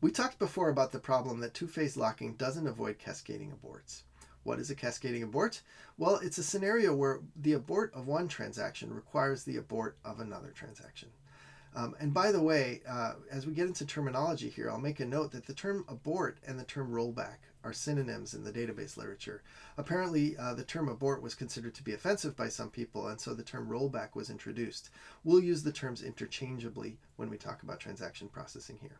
We talked before about the problem that two-phase locking doesn't avoid cascading aborts. What is a cascading abort? Well, it's a scenario where the abort of one transaction requires the abort of another transaction. And by the way, as we get into terminology here, I'll make a note that the term abort and the term rollback are synonyms in the database literature. Apparently, the term abort was considered to be offensive by some people, and so the term rollback was introduced. We'll use the terms interchangeably when we talk about transaction processing here.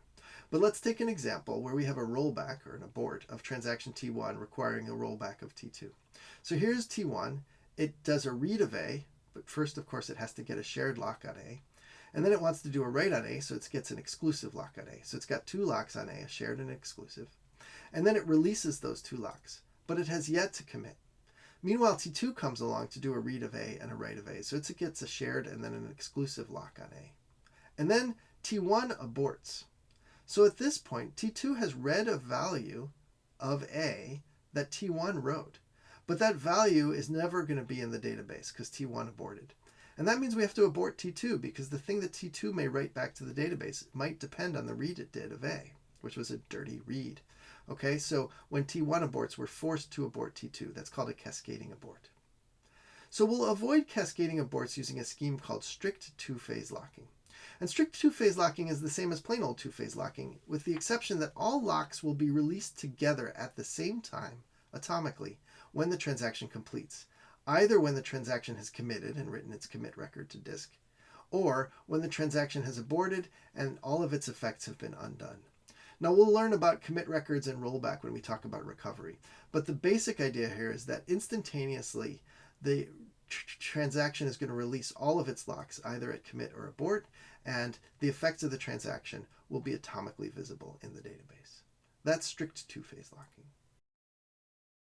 But let's take an example where we have a rollback or an abort of transaction T1 requiring a rollback of T2. So here's T1. It does a read of A, but first, of course, it has to get a shared lock on A. And then it wants to do a write on A, so it gets an exclusive lock on A. So it's got two locks on A, a shared and an exclusive. And then it releases those two locks, but it has yet to commit. Meanwhile, T2 comes along to do a read of A and a write of A, so it gets a shared and then an exclusive lock on A. And then T1 aborts. So at this point, T2 has read a value of A that T1 wrote. But that value is never going to be in the database because T1 aborted. And that means we have to abort T2 because the thing that T2 may write back to the database might depend on the read it did of A, which was a dirty read. Okay, so when T1 aborts, we're forced to abort T2. That's called a cascading abort. So we'll avoid cascading aborts using a scheme called strict two-phase locking. And strict two-phase locking is the same as plain old two-phase locking, with the exception that all locks will be released together at the same time, atomically, when the transaction completes, either when the transaction has committed and written its commit record to disk, or when the transaction has aborted and all of its effects have been undone. Now, we'll learn about commit records and rollback when we talk about recovery, but the basic idea here is that instantaneously the transaction is going to release all of its locks, either at commit or abort, and the effects of the transaction will be atomically visible in the database. That's strict two-phase locking.